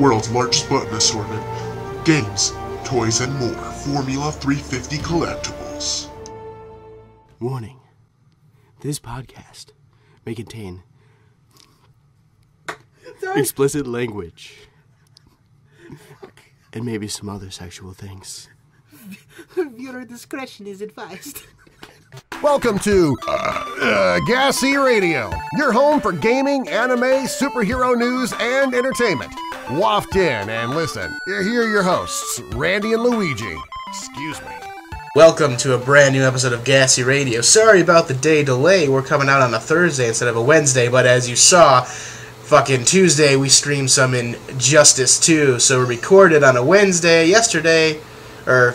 world's largest button assortment, games, toys, and more. Formula 350 collectibles. Warning. This podcast may contain explicit language and maybe some other sexual things. Viewer discretion is advised. Welcome to G.A.S.E Radio, your home for gaming, anime, superhero news, and entertainment. Waft in and listen. Here are your hosts, Randy and Luigi. Excuse me. Welcome to a brand new episode of G.A.S.E Radio. Sorry about the day delay. We're coming out on a Thursday instead of a Wednesday, but as you saw, fucking Tuesday we streamed some Injustice 2, so we recorded on a Wednesday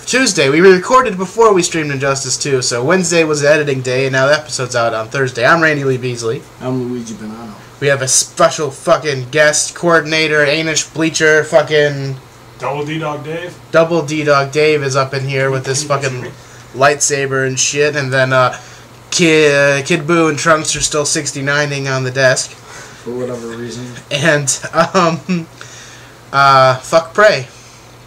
Tuesday. We recorded before we streamed Injustice 2, so Wednesday was the editing day, and now the episode's out on Thursday. I'm Randy Lee Beasley. I'm Luigi Bonanno. We have a special fucking guest coordinator, Anish Bleacher, fucking... Double D-Dog Dave. Double D-Dog Dave is up in here with his fucking lightsaber and shit, and then Kid Boo and Trunks are still 69ing on the desk. For whatever reason. And, fuck Prey.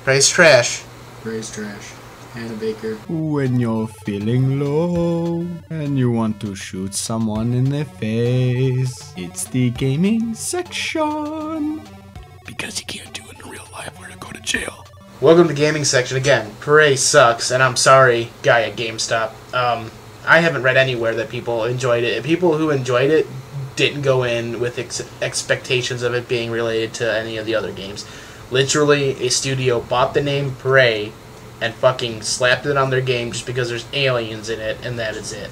Prey's trash. Prey's trash. Hannah Baker. When you're feeling low and you want to shoot someone in the face, it's the gaming section. Because you can't do it in real life or to go to jail. Welcome to gaming section again. Prey sucks, and I'm sorry, guy at GameStop. I haven't read anywhere that people enjoyed it. People who enjoyed it didn't go in with expectations of it being related to any of the other games. Literally, a studio bought the name Prey and fucking slapped it on their game just because there's aliens in it, and that is it.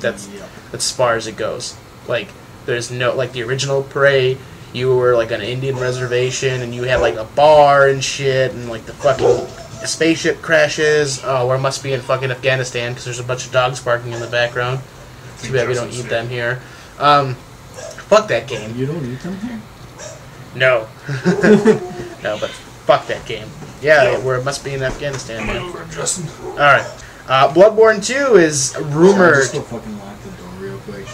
That's as far as it goes. Like, there's no, like, the original Prey, you were, like, on an Indian reservation, and you had, like, a bar and shit, and, like, the fucking spaceship crashes, or it must be in fucking Afghanistan, because there's a bunch of dogs barking in the background. Too bad we don't eat them here. Fuck that game. You don't eat them here? No. No, but fuck that game. Yeah, where it must be in Afghanistan, man. Alright. Bloodborne 2 is rumored... Just go fucking lock the door real quick.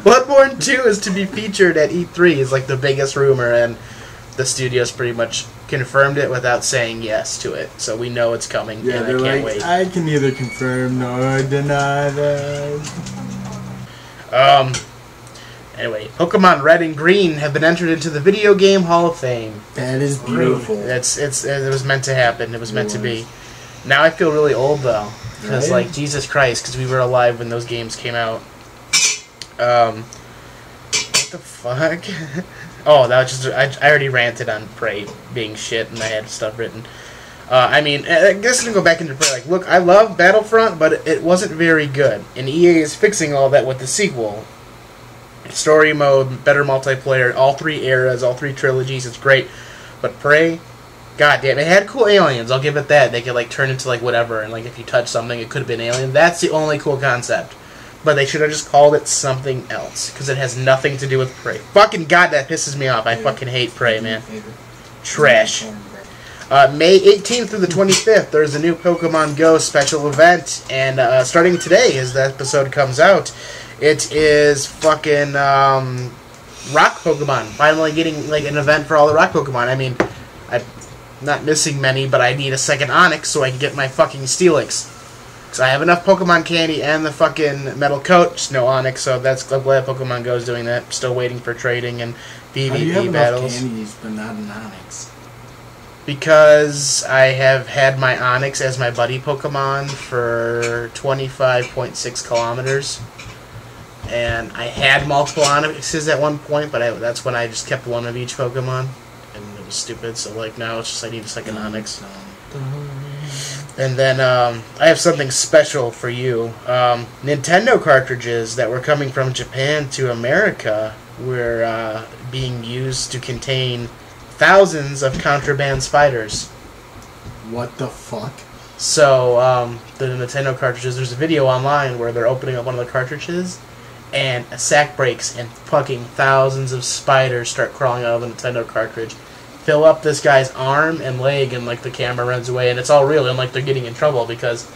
Bloodborne 2 is to be featured at E3 is like the biggest rumor, and the studio's pretty much confirmed it without saying yes to it. So we know it's coming, and I can't wait. I can neither confirm nor deny that. Anyway, Pokemon Red and Green have been entered into the Video Game Hall of Fame. That is beautiful. It was meant to happen. It was meant to be. Now I feel really old, though. Because, like, Jesus Christ, because we were alive when those games came out. What the fuck? Oh, that was just... I already ranted on Prey being shit, and I had stuff written. I mean, I guess I'm going to go back into Prey. Like, look, I love Battlefront, but it wasn't very good. And EA is fixing all that with the sequel. Story mode, better multiplayer, all three eras, all three trilogies, it's great. But Prey, goddamn, it had cool aliens, I'll give it that. They could, like, turn into, like, whatever, and, like, if you touch something, it could have been alien. That's the only cool concept. But they should have just called it something else, because it has nothing to do with Prey. Fucking God, that pisses me off. I fucking hate Prey, man. Trash. May 18th through the 25th, there's a new Pokemon Go special event, and starting today, as the episode comes out, it is fucking rock Pokemon. Finally getting, like, an event for all the rock Pokemon. I mean, I'm not missing many, but I need a second Onix so I can get my fucking Steelix. Because I have enough Pokemon candy and the fucking metal coat, just no Onix, so I'm glad Pokemon Go is doing that. Still waiting for trading and PvP battles. Enough candies, but not an Onix? Because I have had my Onix as my buddy Pokemon for 25.6 kilometers. And I had multiple Onixes at one point, but that's when I just kept one of each Pokemon. And it was stupid, so like now it's just I need a second Onix. And then I have something special for you. Nintendo cartridges that were coming from Japan to America were being used to contain thousands of contraband spiders. What the fuck? So, the Nintendo cartridges, there's a video online where they're opening up one of the cartridges, and a sack breaks, and fucking thousands of spiders start crawling out of the Nintendo cartridge. Fill up this guy's arm and leg, and, like, the camera runs away, and it's all real, and, like, they're getting in trouble because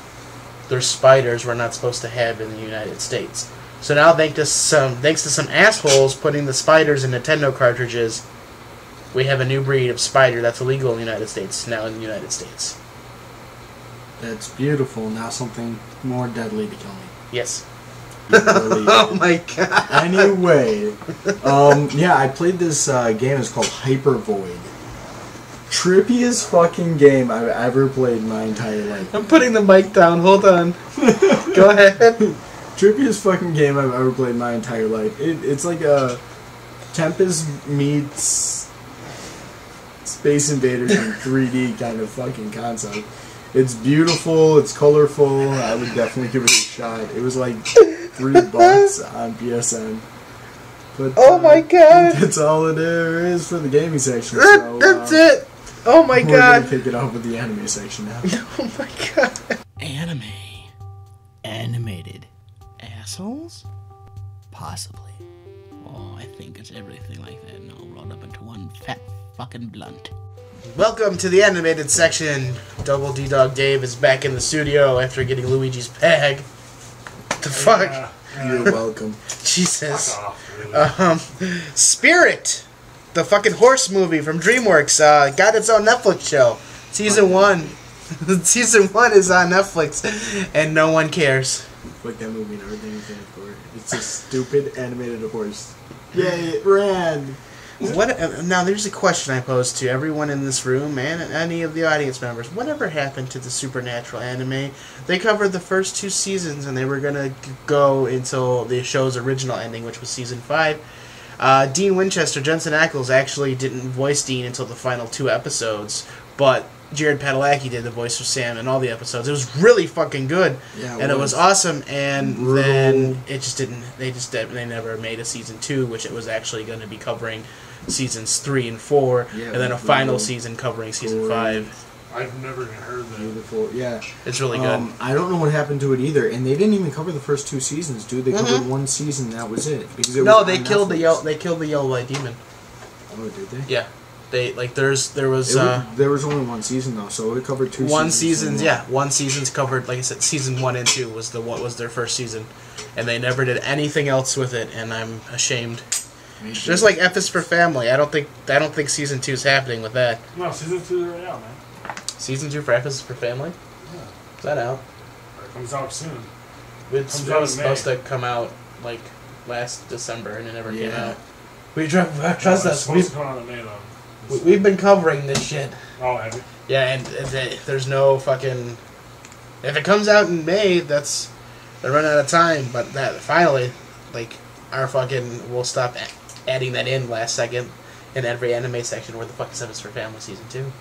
there's spiders we're not supposed to have in the United States. So now, thanks to some assholes putting the spiders in Nintendo cartridges, we have a new breed of spider that's illegal in the United States, now in the United States. That's beautiful. Now something more deadly to kill me. Yes. Really Oh my god. Anyway, yeah, I played this game. It's called Hyper Void. Trippiest fucking game I've ever played in my entire life. I'm putting the mic down. Hold on. Go ahead. Trippiest fucking game I've ever played in my entire life. It's like a Tempest meets Space Invaders in 3D kind of fucking concept. It's beautiful, it's colorful, I would definitely give it a shot. It was like $3 on PSN. But, oh my god! That's all there is for the gaming section. So, that's it! Oh my god! We're gonna pick it up with the anime section now. Oh my god! Anime. Animated. Assholes? Possibly. Oh, I think it's everything like that and all rolled up into one fat fucking blunt. Welcome to the animated section. Double D Dog Dave is back in the studio after getting Luigi's bag. What the fuck? You're welcome. Jesus. Spirit, the fucking horse movie from DreamWorks, got its own Netflix show. Season 1. Season 1 is on Netflix, and no one cares. Fuck that movie, never did anything for it. It's a stupid animated horse. Yay, it ran! Now, there's a question I pose to everyone in this room and any of the audience members. Whatever happened to the Supernatural anime? They covered the first 2 seasons, and they were going to go until the show's original ending, which was Season 5. Dean Winchester, Jensen Ackles, actually didn't voice Dean until the final 2 episodes, but Jared Padalecki did the voice of Sam in all the episodes. It was really fucking good, and it was awesome, and then it just didn't... They never made a Season 2, which it was actually going to be covering Seasons 3 and 4, and then a final season covering Season 5. I've never even heard that. Beautiful, yeah. It's really good. I don't know what happened to it either, and they didn't even cover the first 2 seasons, dude. They covered 1 season, that was it. Because it was they killed the yellow white demon. Oh, did they? Yeah. There was only 1 season though, so it covered 2 seasons. One season's covered. Like I said, Season 1 and 2 was their first season, and they never did anything else with it, and I'm ashamed. Just like F is for Family, I don't think Season 2 is happening with that. No, Season 2 is right out, man. Season 2 for F is for Family? Yeah. Is that out? It comes out soon. It was supposed to come out like last December, and it never came out. Trust us. Supposed to come out in May though. We've been covering this shit. Oh, have you? Yeah, and there's no fucking... If it comes out in May, they're running out of time, but that finally, like, our fucking... We'll stop adding that in last second in every anime section where the fuck is F is for Family Season 2.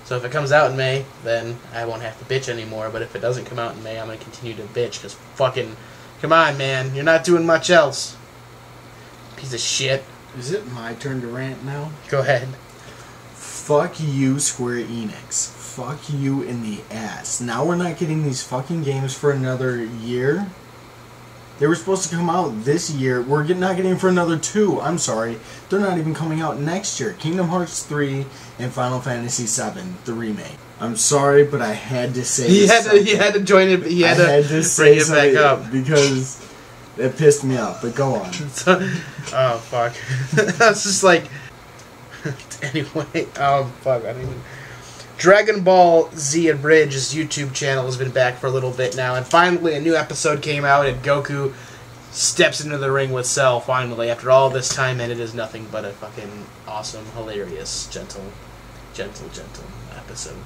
So if it comes out in May, then I won't have to bitch anymore, but if it doesn't come out in May, I'm going to continue to bitch, because fucking... Come on, man, you're not doing much else. Piece of shit. Is it my turn to rant now? Go ahead. Fuck you, Square Enix. Fuck you in the ass. Now we're not getting these fucking games for another year. They were supposed to come out this year. We're not getting them for another 2. I'm sorry. They're not even coming out next year. Kingdom Hearts 3 and Final Fantasy 7, the remake. I'm sorry, but I had to say He had to join it. He had to bring it back up. Because it pissed me off, but go on. Oh, fuck. I was just like... Anyway, fuck, I don't even... Dragon Ball Z Abridged's YouTube channel has been back for a little bit now, and finally a new episode came out, and Goku steps into the ring with Cell, finally, after all this time, and it is nothing but a fucking awesome, hilarious, gentle episode.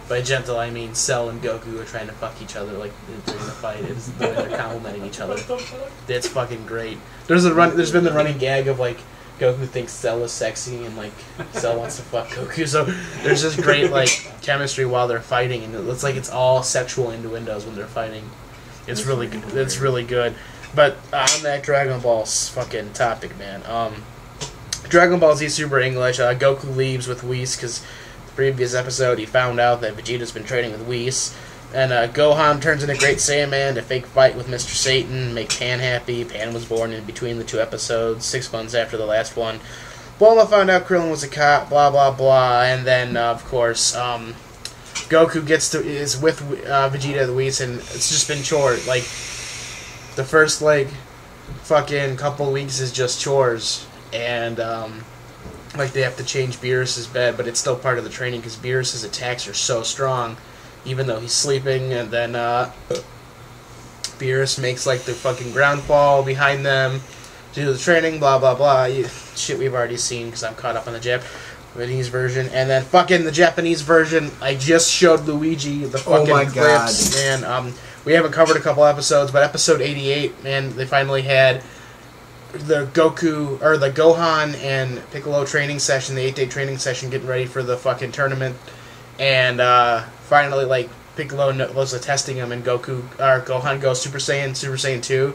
By gentle, I mean Cell and Goku are trying to fuck each other, like, during the fight. It's the way they're complimenting each other. It's fucking great. There's been the running gag of, like, Goku thinks Cell is sexy, and, like, Cell wants to fuck Goku, so there's this great, like, chemistry while they're fighting, and it looks like it's all sexual innuendos when they're fighting. It's really good. It's really good. But on that Dragon Ball fucking topic, man, Dragon Ball Z Super English, Goku leaves with Whis, because the previous episode he found out that Vegeta's been training with Whis. And Gohan turns into Great Saiyaman to fake fight with Mr. Satan, make Pan happy. Pan was born in between the 2 episodes, 6 months after the last one. Bulma found out Krillin was a cop, blah, blah, blah. And then, of course, Goku is with Vegeta the Whis, and it's just been chores. Like, the first, like, fucking couple weeks is just chores. And like they have to change Beerus's bed, but it's still part of the training because Beerus's attacks are so strong, even though he's sleeping. And then Beerus makes like the fucking ground fall behind them to do the training. Blah blah blah. Shit we've already seen because I'm caught up on the Japanese version. And then fucking the Japanese version, I just showed Luigi the fucking my clips, man. We haven't covered a couple episodes, but episode 88, man, they finally had the Goku, or the Gohan and Piccolo training session, the 8-day training session, getting ready for the fucking tournament. And finally, like, Piccolo was testing him, and Gohan goes Super Saiyan 2,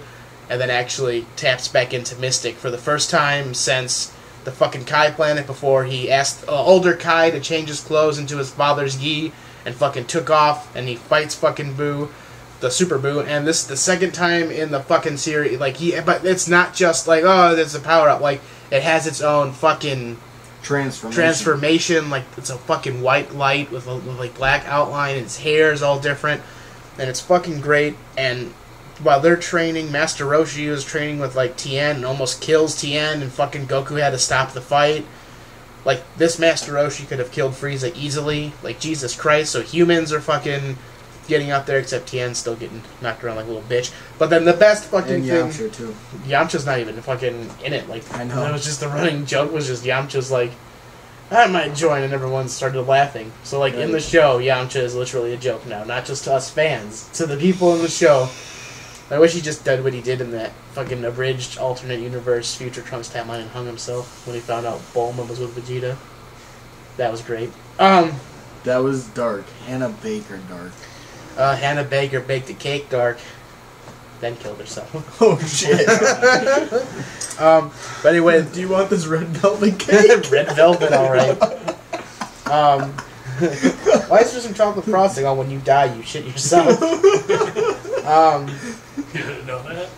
and then actually taps back into Mystic for the first time since the fucking Kai planet, before he asked older Kai to change his clothes into his father's gi and fucking took off, and he fights fucking Boo, the Super Boo. And this is the second time in the fucking series, like, but it's not just like, oh, there's a power up, like, it has its own fucking transformation. Like, it's a fucking white light with a like black outline, and his hair is all different, and it's fucking great. And while they're training, Master Roshi is training with like Tien and almost kills Tien, and fucking Goku had to stop the fight. Like, this Master Roshi could have killed Frieza easily, like, Jesus Christ. So humans are fucking getting up there, except Tien's still getting knocked around like a little bitch. But then the best fucking thing, Yamcha too. Yamcha's not even fucking in it. Like, I know. It was just the running joke was just Yamcha's like, I might join, and everyone started laughing. So, like, in the show, Yamcha is literally a joke now, not just to us fans, to the people in the show. I wish he just did what he did in that fucking abridged alternate universe Future Trunks timeline and hung himself when he found out Bulma was with Vegeta. That was great. That was dark. Hannah Baker dark. Hannah Baker baked a cake dark, then killed herself. Oh shit. But anyway, Do you want this red velvet cake? red velvet, alright. Why is there some chocolate frosting on when you die, you shit yourself? You didn't know that?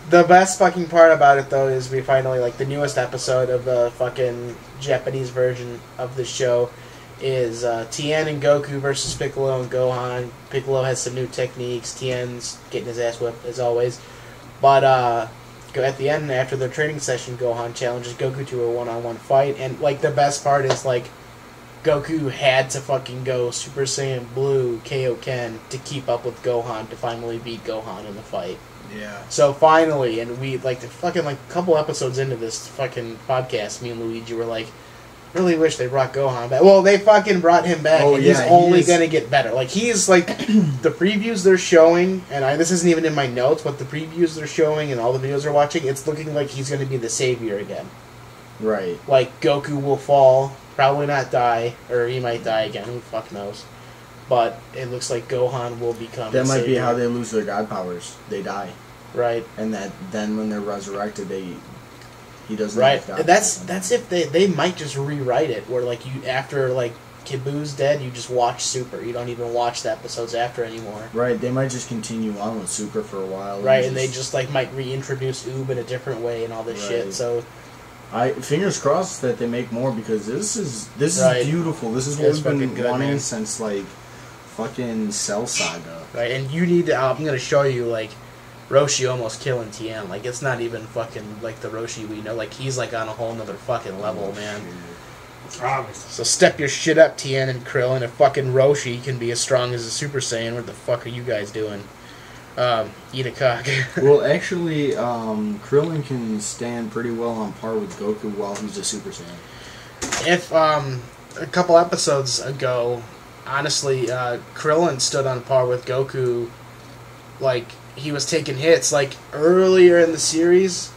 The best fucking part about it, though, is we finally, like, the newest episode of the fucking Japanese version of the show is Tien and Goku versus Piccolo and Gohan. Piccolo has some new techniques. Tien's getting his ass whipped, as always. But at the end, after their training session, Gohan challenges Goku to a one-on-one fight. And, like, the best part is, like, Goku had to fucking go Super Saiyan Blue Kaioken to keep up with Gohan to finally beat Gohan in the fight. Yeah. So finally, and we, like, the fucking, like, a couple episodes into this fucking podcast, me and Luigi were like, really wish they brought Gohan back. Well, they fucking brought him back, and he's only gonna get better. Like, he's, like, the previews they're showing, and this isn't even in my notes, but the previews they're showing and all the videos they're watching, it's looking like he's gonna be the savior again. Right. Like, Goku will fall, probably not die, or he might die again, who the fuck knows. But it looks like Gohan will become That might be savior. how they lose their god powers. They die. Right. And then when they're resurrected, he doesn't Right. have god That's powers. if they might just rewrite it, where, like, you, after, like, Kid Buu's dead, you just watch Super. You don't even watch the episodes after anymore. Right, they might just continue on with Super for a while. Right, and they just, like, might reintroduce Oob in a different way and all this shit, so... fingers crossed that they make more, because this is Right. beautiful. This is Yeah, what it's we've been fucking good, wanting man. since, like, fucking Cell Saga. Right, and you need to... I'm gonna show you, like, Roshi almost killing Tien. Like, it's not even fucking, like, the Roshi we know. Like, he's, like, on a whole nother fucking level, man. So step your shit up, Tien and Krillin. If fucking Roshi can be as strong as a Super Saiyan, what the fuck are you guys doing? Eat a cock. Well, actually, Krillin can stand pretty well on par with Goku while he's a Super Saiyan. If, a couple episodes ago, honestly, Krillin stood on par with Goku. Like, he was taking hits. Like, earlier in the series,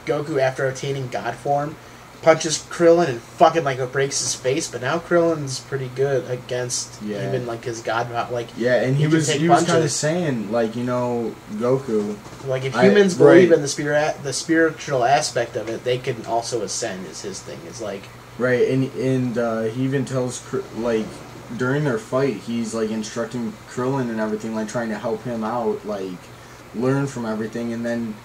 Goku, after attaining God form, punches Krillin and fucking, like, breaks his face. But now Krillin's pretty good against even, like, his God, like... Yeah, and he was take kind of punches. saying, like, you know, Goku... Like, if humans believe right. in the spiritual aspect of it, they can also ascend, is his thing. It's like... Right, and he even tells, like, during their fight, he's, like, instructing Krillin and everything, like, trying to help him out, like, learn from everything, and then,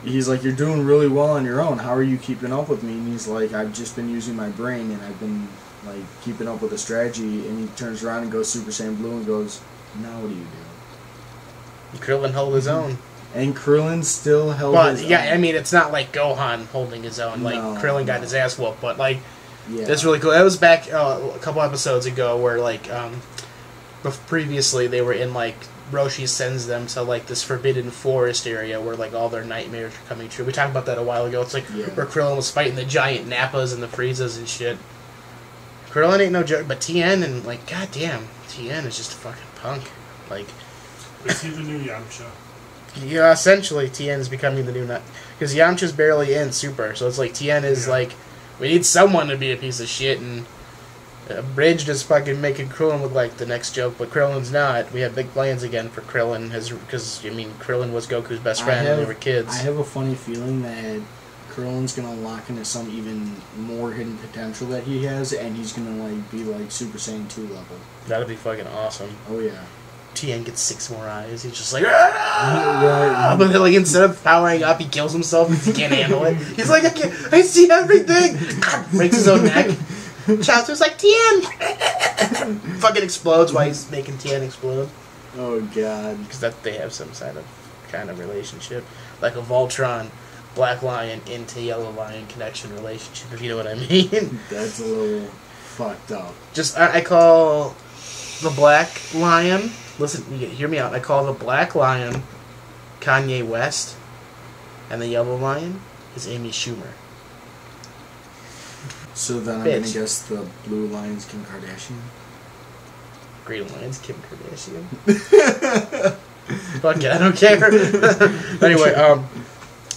he's like, you're doing really well on your own, how are you keeping up with me? And he's like, I've just been using my brain, and I've been, like, keeping up with the strategy, and he turns around and goes Super Saiyan Blue and goes, now what do you do? Krillin held his own. And Krillin still held But, his yeah, own. I mean, it's not like Gohan holding his own. Like, No, Krillin got his ass whooped. But, like, Yeah. that's really cool. That was back a couple episodes ago where, like, previously they were in, like, Roshi sends them to, like, this forbidden forest area where, like, all their nightmares are coming true. We talked about that a while ago. It's like where Krillin was fighting the giant Nappas and the Friezas and shit. Krillin ain't no joke, but Tien and, like, goddamn, Tien is just a fucking punk. Like, Is he the new Yamcha? yeah, essentially Tien is becoming the new nut. Because Yamcha's barely in Super, so it's like Tien is like, we need someone to be a piece of shit, and Bridge just fucking making Krillin look like the next joke, but Krillin's not. We have big plans again for Krillin, because, I mean, Krillin was Goku's best friend when they were kids. I have a funny feeling that Krillin's gonna lock into some even more hidden potential that he has, and he's gonna like be like Super Saiyan 2 level. That'd be fucking awesome. Oh yeah. Tien gets 6 more eyes. He's just like, "Ah!" But then, like, instead of powering up, he kills himself because he can't handle it. He's like, I see everything. Breaks his own neck. Chaozu's like, Tien! Fucking explodes while he's making Tien explode. Oh god. Because that they have some kind of relationship, like a Voltron, Black Lion into Yellow Lion connection relationship, if you know what I mean. That's a little fucked up. Just I call the Black Lion. Listen, hear me out. I call the Black Lion Kanye West, and the Yellow Lion is Amy Schumer. So then I'm gonna guess the Blue Lion's Kim Kardashian. Green Lion's Kim Kardashian. Fuck it, I don't care. Anyway,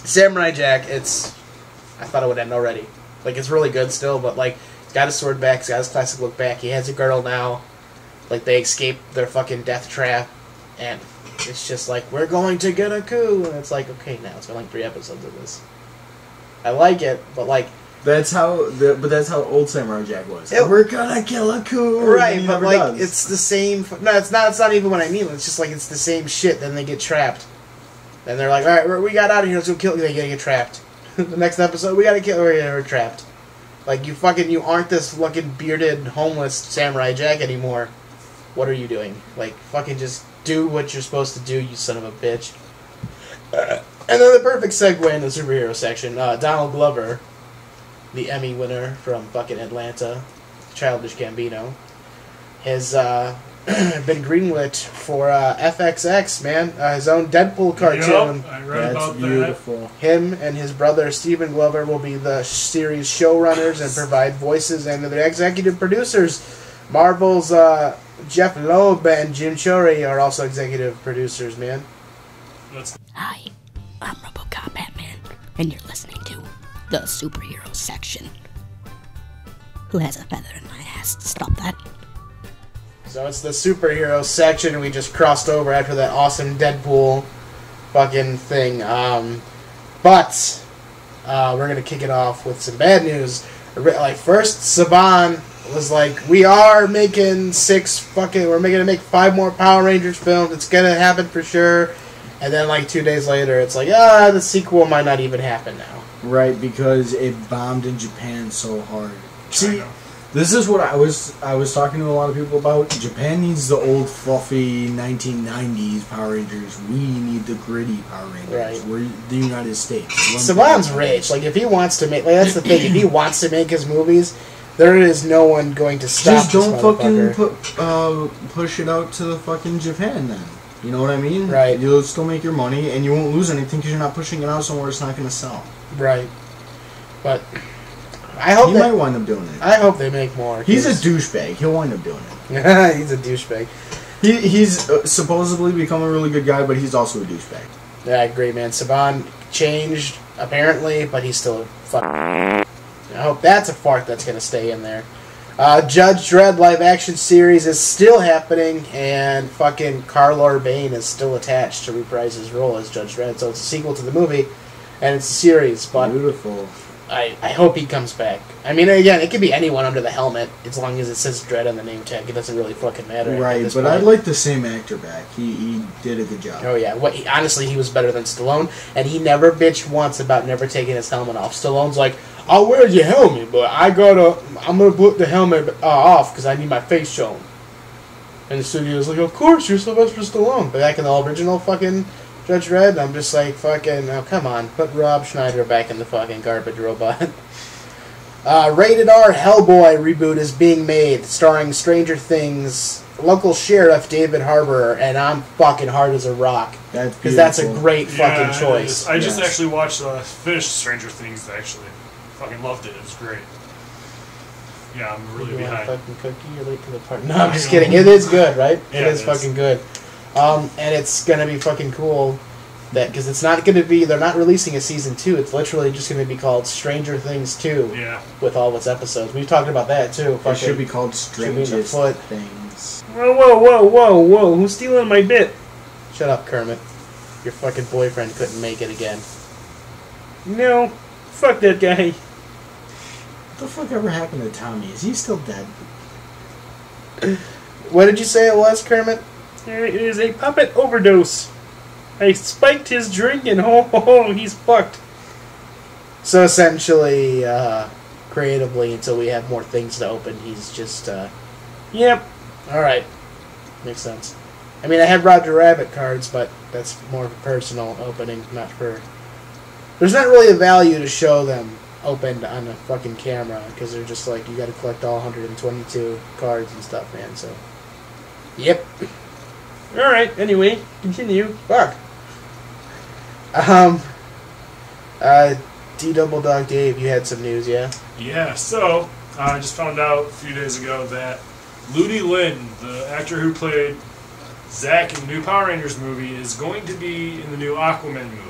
Samurai Jack, I thought it would end already. Like, it's really good still, but, like, he's got his sword back, he's got his classic look back, he has a girdle now. Like, they escape their fucking death trap, and it's just like, we're going to get a coup, and it's like, okay, now it's been like 3 episodes of this. I like it, but, like, That's how old Samurai Jack was. We're gonna kill a coup, right? But like, it's the same. No, it's not. It's not even what I mean. It's just like it's the same shit. Then they get trapped. Then they're like, all right, we got out of here. Let's go kill. They gotta get trapped. The next episode, we gotta kill. We're trapped. Like, you aren't this fucking bearded homeless Samurai Jack anymore. What are you doing? Like, fucking just do what you're supposed to do, you son of a bitch. And then the perfect segue in the superhero section. Donald Glover, the Emmy winner from fucking Atlanta, Childish Gambino, has been greenlit for FXX, man. His own Deadpool cartoon. Yep, I read That's about beautiful. Him and his brother Stephen Glover will be the series showrunners and provide voices, and the executive producers. Marvel's Jeff Loeb and Jim Chory are also executive producers, man. that. Hi, I'm RoboCop Batman, and you're listening to the superhero section. Who has a feather in my ass? Stop that. So it's the superhero section, and we just crossed over after that awesome Deadpool fucking thing. But we're gonna kick it off with some bad news. Like, first, Saban was like, we're gonna make 5 more Power Rangers films. It's gonna happen for sure. And then, like, 2 days later, it's like, the sequel might not even happen now. Right, because it bombed in Japan so hard. See, China. this is what I was talking to a lot of people about. Japan needs the old fluffy 1990s Power Rangers. We need the gritty Power Rangers. Right. We're the United States. Saban's rich. Like, if he wants to make... Like, that's the thing. If he wants to make his movies, there is no one going to stop Just don't this fucking motherfucker. push it out to the fucking Japan then. You know what I mean? Right. You'll still make your money, and you won't lose anything because you're not pushing it out somewhere it's not going to sell. Right. But I hope He might wind up doing it. I hope they make more. He's a douchebag. He'll wind up doing it. He's a douchebag. He's supposedly become a really good guy, but he's also a douchebag. Yeah, great, man. Saban changed, apparently, but he's still a fuck. I hope that's a fart that's going to stay in there. Judge Dredd live-action series is still happening, and fucking Carl Urban is still attached to reprise his role as Judge Dredd. So it's a sequel to the movie, and it's a series, but Beautiful. I hope he comes back. I mean, again, it could be anyone under the helmet, as long as it says Dredd on the name tag. It doesn't really fucking matter. at Right, this but point. I'd like the same actor back. He did a good job. Oh yeah, honestly, he was better than Stallone, and he never bitched once about never taking his helmet off. Stallone's like, I'll wear your helmet, but I'm gonna put the helmet off because I need my face shown. And the studio's like, of course, you're Sylvester Stallone. But back in the original fucking Judge Dredd. I'm just like, fucking, oh, come on. Put Rob Schneider back in the fucking garbage robot. Rated R Hellboy reboot is being made, starring Stranger Things local sheriff David Harbour, and I'm fucking hard as a rock. Because that's a great fucking choice. I just actually watched finished Stranger Things, actually. Fucking loved it. It was great. Yeah, I'm really behind. Fucking cookie, you're late to the party. No, I'm just kidding. It is good, right? Yeah, it is fucking good. And it's gonna be fucking cool that because it's not gonna be. They're not releasing a season 2. It's literally just gonna be called Stranger Things 2. Yeah. With all of its episodes, we've talked about that too. It should be called Strangest Things. Whoa! Who's stealing my bit? Shut up, Kermit. Your fucking boyfriend couldn't make it again. No, fuck that guy. What the fuck ever happened to Tommy? Is he still dead? What did you say it was, Kermit? It is a puppet overdose. I spiked his drink and he's fucked. So essentially, creatively, until we have more things to open, he's just, Yep. Alright. Makes sense. I mean, I have Roger Rabbit cards, but that's more of a personal opening, not for... There's not really a value to show them opened on a fucking camera, because they're just like, you gotta collect all 122 cards and stuff, man, so... Yep. Alright, anyway, continue. Fuck. D-Double Dog Dave, you had some news, yeah? Yeah, so, I just found out a few days ago that Ludi Lin, the actor who played Zack in the new Power Rangers movie, is going to be in the new Aquaman movie.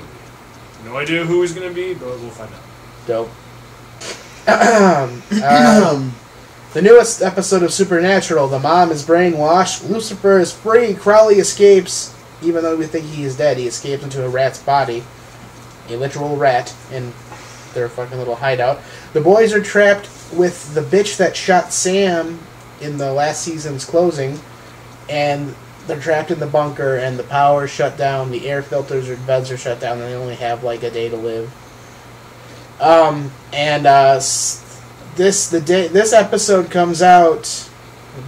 No idea who he's going to be, but we'll find out. Dope. The newest episode of Supernatural, the mom is brainwashed, Lucifer is free, Crowley escapes, even though we think he is dead, he escapes into a rat's body. A literal rat in their fucking little hideout. The boys are trapped with the bitch that shot Sam in the last season's closing, and they're trapped in the bunker, and the power is shut down, the air filters or beds are shut down, and they only have like a day to live. This episode comes out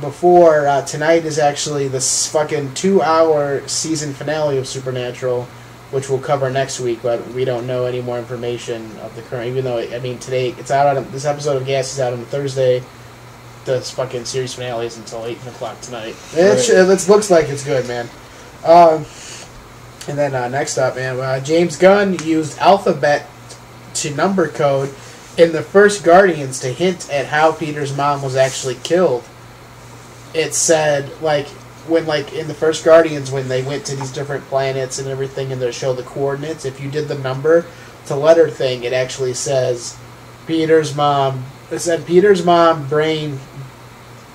before tonight is actually this fucking 2-hour season finale of Supernatural, which we'll cover next week, but we don't know any more information of the current. Even though today it's out on this episode of GASE is out on Thursday. This fucking series finale is until 8 o'clock tonight. It looks like it's good, man. And then next up, man, James Gunn used alphabet to number code in the first Guardians to hint at how Peter's mom was actually killed. It said, in the first Guardians, when they went to these different planets and everything, and they show the coordinates, if you did the number to letter thing, it actually says Peter's mom. It said Peter's mom brain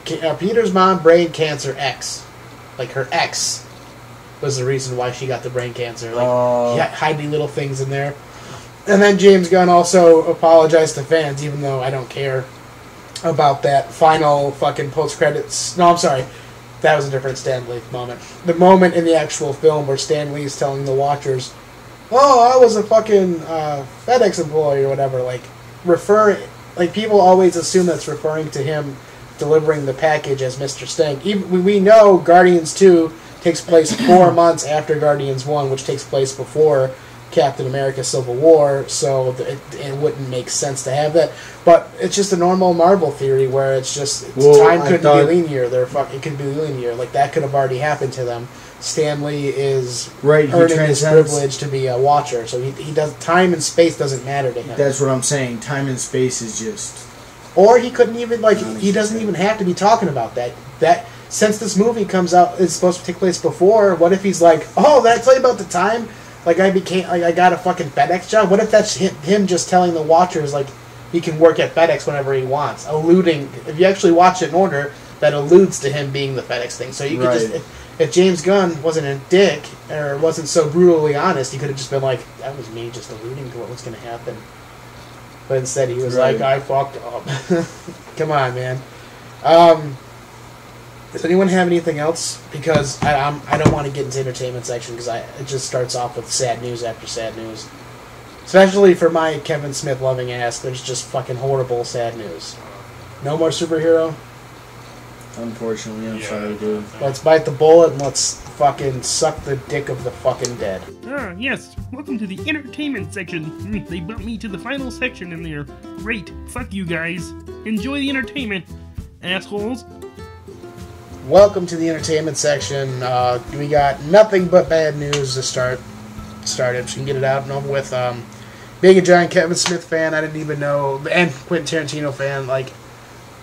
cancer X. Like her X was the reason why she got the brain cancer. Hiding little things in there. And then James Gunn also apologized to fans, even though I don't care about that final fucking post-credits. No, I'm sorry. That was a different Stan Lee moment. The moment in the actual film where Stan Lee is telling the Watchers, "Oh, I was a fucking FedEx employee," or whatever. People always assume that's referring to him delivering the package as Mr. Stank. We know Guardians 2 takes place 4 months after Guardians 1, which takes place before Captain America Civil War, so it wouldn't make sense to have that. But it's just a normal Marvel theory where it's just time couldn't be linear. It could be linear. Like, that could have already happened to them. Stan Lee is earning his privilege to be a Watcher, so he does. Time and space doesn't matter to him. That's what I'm saying. Time and space is just. Or he couldn't even he doesn't even have to be talking about that. That since this movie comes out, it's supposed to take place before. What if he's like, "Oh, did I tell you about the time? I got a fucking FedEx job." What if that's him just telling the Watchers he can work at FedEx whenever he wants, alluding? If you actually watch it in order, that alludes to him being the FedEx thing. So you could just. If James Gunn wasn't a dick or wasn't so brutally honest, he could have just been like, "That was me just alluding to what was going to happen." But instead, he was like, "I fucked up." Come on, man. Does anyone have anything else? Because I don't want to get into the entertainment section because it just starts off with sad news after sad news. Especially for my Kevin Smith loving ass, there's just fucking horrible sad news. No more superhero? Unfortunately, I'm sorry, dude. Let's bite the bullet and let's fucking suck the dick of the fucking dead. Ah, yes. Welcome to the entertainment section. They bumped me to the final section in there. Great. Fuck you guys. Enjoy the entertainment, assholes. Welcome to the entertainment section. We got nothing but bad news to start. Just can get it out and over with. Being a giant Kevin Smith fan, I didn't even know, and Quentin Tarantino fan, like,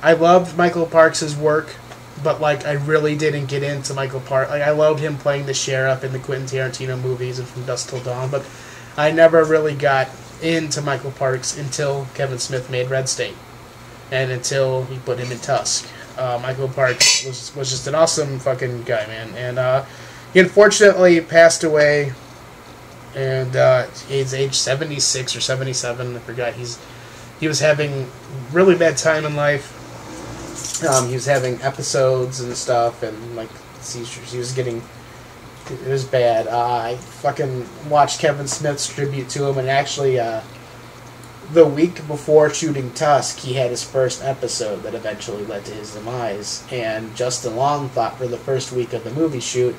I loved Michael Parks' work, but, like, I really didn't get into Michael Parks. Like, I loved him playing the sheriff in the Quentin Tarantino movies and From Dusk Till Dawn, but I never really got into Michael Parks until Kevin Smith made Red State, and until he put him in Tusk. Michael Parks was just an awesome fucking guy, man, and he unfortunately passed away. And he's age 76 or 77. I forgot. He was having really bad time in life. He was having episodes and stuff, and like seizures. He was getting. It was bad. I fucking watched Kevin Smith's tribute to him, and actually, the week before shooting Tusk, he had his first episode that eventually led to his demise. And Justin Long thought for the first week of the movie shoot,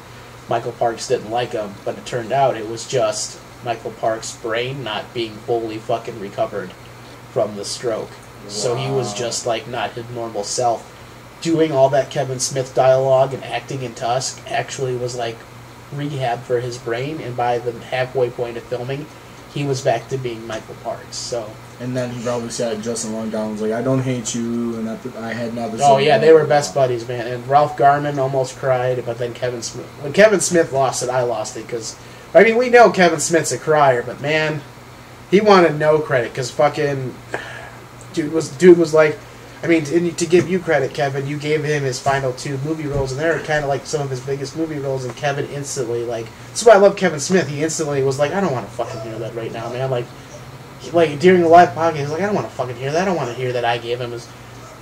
Michael Parks didn't like him, but it turned out it was just Michael Parks' brain not being fully fucking recovered from the stroke. Wow. So he was just like not his normal self. Doing all that Kevin Smith dialogue and acting in Tusk actually was like rehab for his brain, and by the halfway point of filming, he was back to being Michael Parks. So. And then he probably sat Justin Long down and was like, I don't hate you, and I had never Oh, yeah, they were best buddies, man. And Ralph Garman almost cried, but then when Kevin Smith lost it, I lost it, because, I mean, we know Kevin Smith's a crier, but, man, he wanted no credit, because fucking, dude was like, I mean, to give you credit, Kevin, you gave him his final 2 movie roles, and they're kind of like some of his biggest movie roles, and Kevin instantly, like, that's why I love Kevin Smith, he instantly was like, I don't want to fucking hear that right now, man, like during the live podcast, he's like, I don't want to fucking hear that. I don't want to hear that I gave him his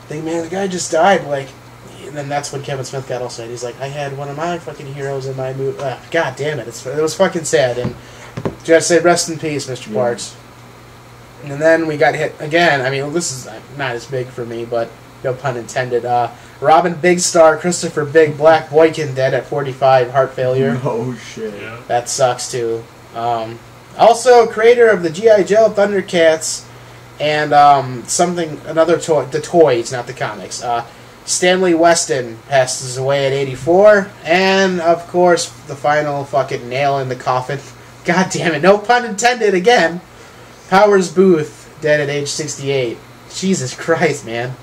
thing, man. The guy just died, like, and then that's when Kevin Smith got all sad. He's like, I had one of my fucking heroes in my movie. God damn it, it was fucking sad. And just say rest in peace, Mr. Parks. And then we got hit again. I mean, this is not as big for me, but no pun intended. Robin Big Star Christopher Big Black Boykin dead at 45, heart failure. Oh shit. Yeah. That sucks too. Also, creator of the G.I. Joe Thundercats and the toys, not the comics. Stanley Weston passes away at 84, and of course, the final fucking nail in the coffin. God damn it, no pun intended again. Powers Booth dead at age 68. Jesus Christ, man.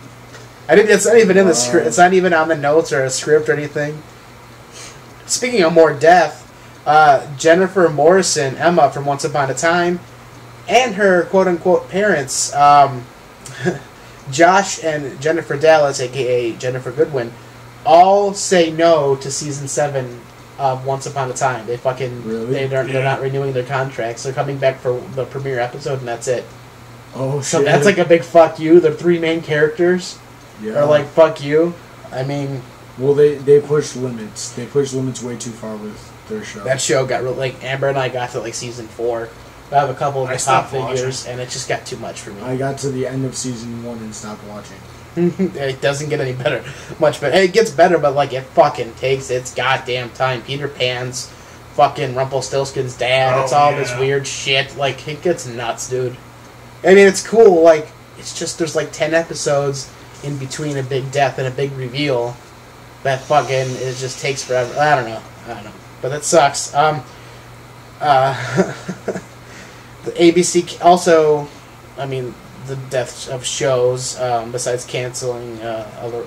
It's not even in the script. It's not even on the notes or a script or anything. Speaking of more death. Jennifer Morrison, Emma from Once Upon a Time, and her quote-unquote parents, Josh and Jennifer Dallas, a.k.a. Jennifer Goodwin, all say no to season 7 of Once Upon a Time. They fucking, really? They're not renewing their contracts. They're coming back for the premiere episode, and that's it. Oh, so shit. that's like a big fuck you. The 3 main characters are like, fuck you. I mean... Well, they push limits. They push limits way too far with their show. That show got like Amber and I got to like season 4. I have a couple of the top figures, and it just got too much for me. I got to the end of season 1 and stopped watching. It doesn't get any better, much better. It gets better, but like it fucking takes its goddamn time. Peter Pan's fucking Rumpelstiltskin's dad. It's all this weird shit. Like it gets nuts, dude. I mean, it's cool. Like it's just there's like 10 episodes in between a big death and a big reveal. That fucking it just takes forever. I don't know, but that sucks. The ABC also, I mean, the deaths of shows, besides canceling a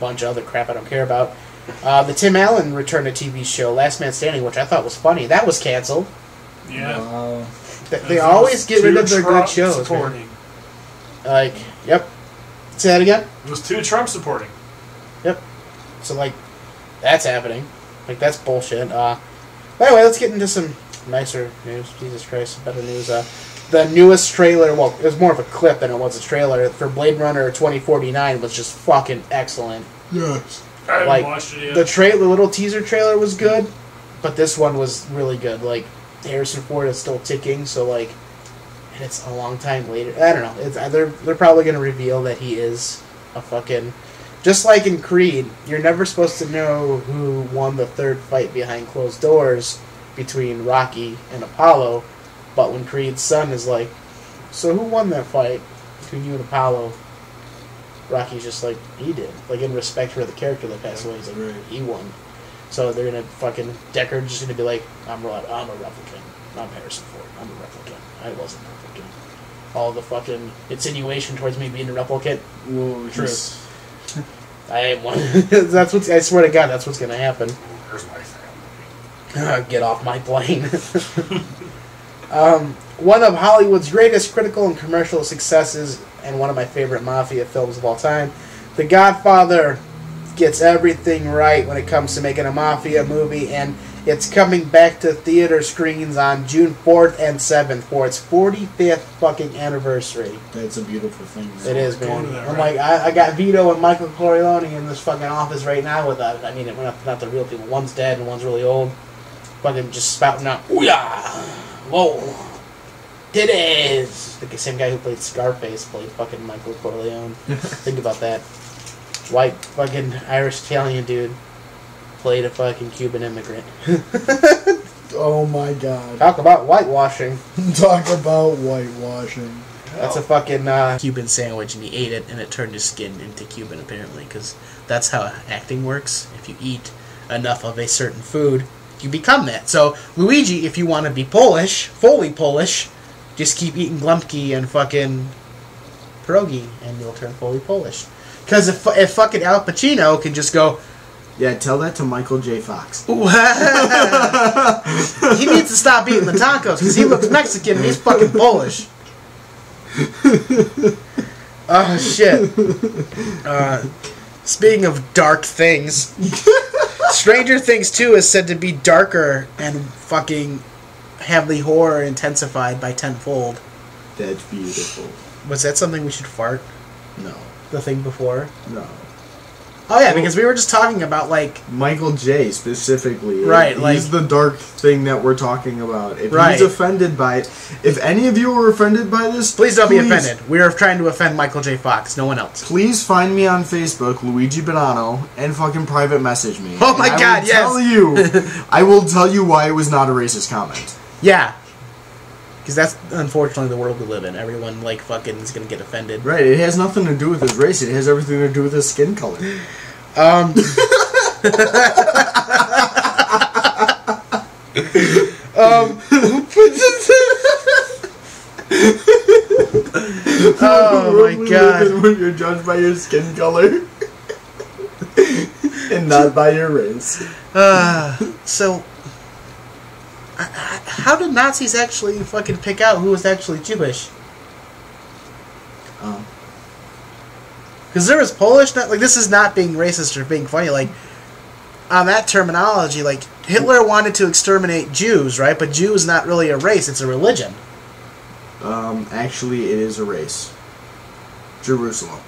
bunch of other crap I don't care about. The Tim Allen returned to TV show Last Man Standing, which I thought was funny. That was canceled. Yeah. They always get rid of their good shows. Supporting. Like, yep. Say that again? It was 2 Trump supporting. Yep. So, like, that's happening. Like, that's bullshit. But anyway, let's get into some nicer news. Jesus Christ, better news. The newest trailer, well, it was more of a clip than it was a trailer, for Blade Runner 2049 was just fucking excellent. Yes. I haven't watched it yet. The little teaser trailer was good, but this one was really good. Like, Harrison Ford is still ticking, so, like, and it's a long time later. I don't know. They're probably going to reveal that he is a fucking Just like in Creed, you're never supposed to know who won the third fight behind closed doors between Rocky and Apollo, but when Creed's son is like, so who won that fight between you and Apollo? Rocky's just like, he did. Like, in respect for the character that passed away, he's like, he won. So they're gonna fucking, Deckard's just gonna be like, I'm a replicant. I'm Harrison Ford. I'm a replicant. I wasn't a replicant. All the fucking insinuation towards me being a replicant. Whoa, true. I ain't one. That's what, I swear to God, that's what's gonna happen. Where's my family? Get off my plane. One of Hollywood's greatest critical and commercial successes, and one of my favorite mafia films of all time, The Godfather gets everything right when it comes to making a mafia movie, and it's coming back to theater screens on June 4th and 7th for its 45th fucking anniversary. That's a beautiful thing. It is, man. Going to that, I'm right? like, I got Vito and Michael Corleone in this fucking office right now with us. I mean, we're not the real people. One's dead and one's really old. Fucking just spouting out, ooh-yah! Whoa! Titties! The same guy who played Scarface played fucking Michael Corleone. Think about that. White fucking Irish Italian dude played a fucking Cuban immigrant. Oh my god. Talk about whitewashing. Talk about whitewashing. That's a fucking Cuban sandwich, and he ate it, and it turned his skin into Cuban, apparently, because that's how acting works. If you eat enough of a certain food, you become that. So, Luigi, if you want to be Polish, fully Polish, just keep eating Glumpki and fucking pierogi, and you'll turn fully Polish. Because if fucking Al Pacino can just go, yeah, tell that to Michael J. Fox. he needs to stop eating the tacos, because he looks Mexican and he's fucking Polish. Oh, shit. Speaking of dark things, Stranger Things 2 is said to be darker and fucking have the horror intensified by tenfold. That's beautiful. Was that something we should fart? No. The thing before? No. Oh yeah, because we were just talking about, like... Michael J. specifically. Right, He's like... the dark thing that we're talking about. If Right. he's offended by it... If any of you are offended by this... Please don't be offended. We are trying to offend Michael J. Fox, no one else. Please find me on Facebook, Luigi Bonanno, and fucking private message me. Oh my God, yes! I will tell you why it was not a racist comment. Yeah. Because that's, unfortunately, the world we live in. Everyone, like, fucking is going to get offended. Right, it has nothing to do with his race. It has everything to do with his skin color. Oh my God. When you're judged by your skin color. And not by your race. So... How did Nazis actually fucking pick out who was actually Jewish? Because there was Polish, like, this is not being racist or being funny, like, on that terminology, like, Hitler wanted to exterminate Jews, right? But Jew is not really a race, it's a religion. Actually, it is a race. Jerusalem.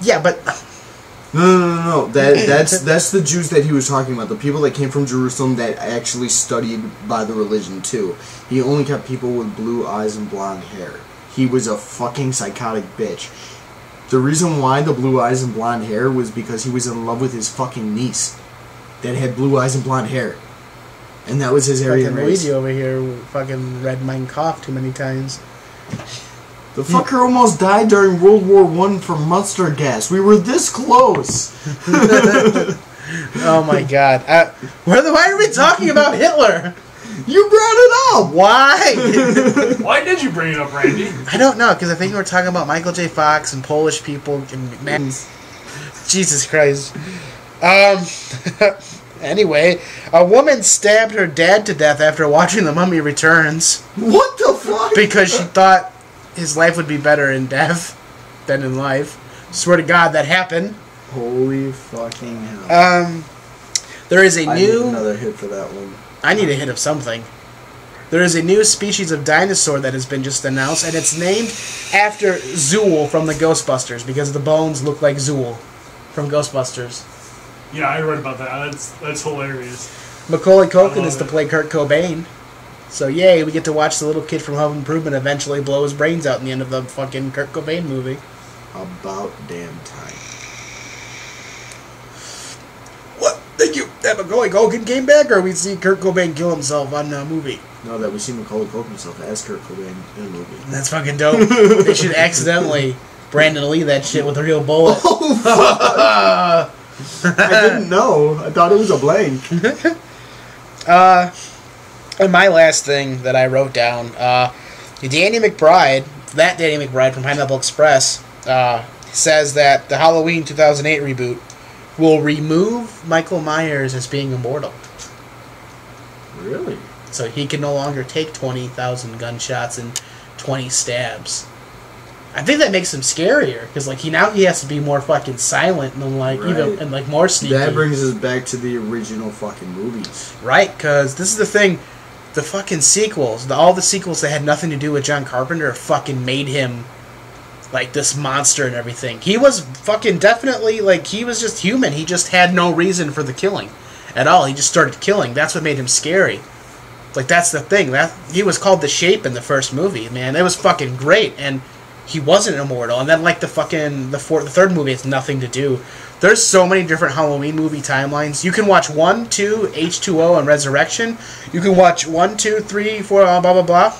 Yeah, but... No. That's the Jews that he was talking about. The people that came from Jerusalem that actually studied by the religion too. He only kept people with blue eyes and blonde hair. He was a fucking psychotic bitch. The reason why the blue eyes and blonde hair was because he was in love with his fucking niece that had blue eyes and blonde hair. And that was his Aryan race. Luigi over here fucking read Mein Kampf too many times. The fucker almost died during World War I from mustard gas. We were this close. Oh my God. Why are we talking about Hitler? You brought it up. Why? Why did you bring it up, Randy? I don't know, because I think we were talking about Michael J. Fox and Polish people and man, Jesus Christ. Anyway, a woman stabbed her dad to death after watching The Mummy Returns. What the fuck? Because she thought his life would be better in death than in life. Swear to God, that happened. Holy fucking hell. There is a I new... need another hit for that one. I need a hit of something. There is a new species of dinosaur that has been just announced, and it's named after Zool from the Ghostbusters, because the bones look like Zool from Ghostbusters. Yeah, I read about that. That's hilarious. Macaulay Culkin is to play Kurt Cobain. So yay, we get to watch the little kid from Home Improvement eventually blow his brains out in the end of the fucking Kurt Cobain movie. About damn time. that Macaulay Culkin came back, or we see Kurt Cobain kill himself on a movie. No, that we see Macaulay Culkin himself as Kurt Cobain in a movie. That's fucking dope. They should accidentally Brandon Lee that shit with a real bullet. Oh, fuck. I didn't know. I thought it was a blank. And my last thing that I wrote down, Danny McBride from Pineapple Express, says that the Halloween 2008 reboot will remove Michael Myers as being immortal. Really? So he can no longer take 20,000 gunshots and 20 stabs. I think that makes him scarier because like he has to be more fucking silent and like even and like more sneaky. That brings us back to the original fucking movies, right? Because this is the thing, the fucking sequels, all the sequels that had nothing to do with John Carpenter, fucking made him like this monster and everything. He was fucking definitely like he was just human. He just had no reason for the killing at all. He just started killing. That's what made him scary. Like that's the thing. That he was called the Shape in the first movie. Man, it was fucking great and. He wasn't immortal, and then like the third movie has nothing to do. There's so many different Halloween movie timelines. You can watch 1, 2, H2O, and Resurrection. You can watch 1, 2, 3, 4, blah blah blah.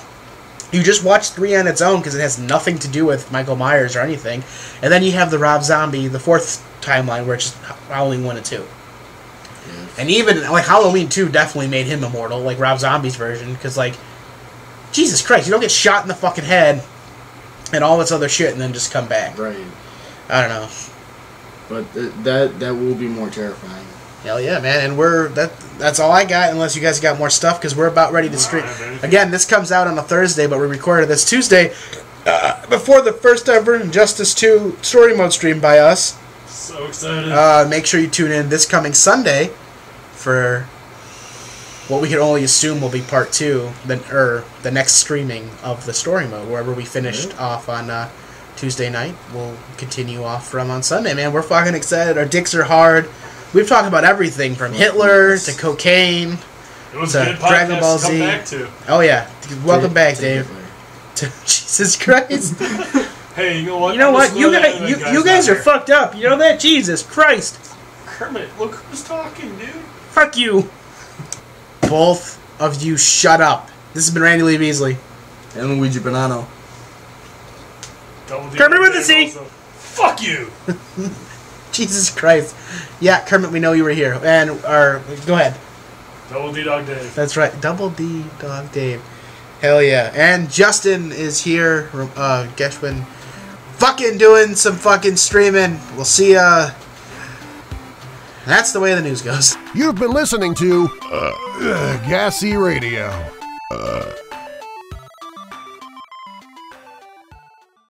You just watch 3 on its own because it has nothing to do with Michael Myers or anything. And then you have the Rob Zombie, the fourth timeline, where it's just Halloween 1 and 2. And even like Halloween 2 definitely made him immortal, like Rob Zombie's version, because like Jesus Christ, you don't get shot in the fucking head. And all this other shit, and then just come back. Right. I don't know. But that will be more terrifying. Hell yeah, man! And that's all I got. Unless you guys got more stuff, because we're about ready to stream. Again, this comes out on a Thursday, but we recorded this Tuesday before the first ever Injustice 2 story mode stream by us. So excited! Make sure you tune in this coming Sunday for what we can only assume will be part 2, the next streaming of the story mode, wherever we finished off on Tuesday night. We'll continue off from on Sunday, man. We're fucking excited. Our dicks are hard. We've talked about everything from Hitler to cocaine to Dragon Ball Z. Come back to. Oh yeah, welcome back, Dave. To Jesus Christ. Hey, you know what? You know what? You guys are fucked up. You know that? Jesus Christ. Kermit, look who's talking, dude. Fuck you. Both of you shut up. This has been Randy Lee Beasley. And Luigi Bonanno. Kermit with the C! Fuck you! Jesus Christ. Yeah, Kermit, we know you were here. And go ahead. Double D Dog Dave. That's right. Double D Dog Dave. Hell yeah. And Justin is here. Geschwin. Fucking doing some fucking streaming. We'll see ya. That's the way the news goes. You've been listening to GASE Radio.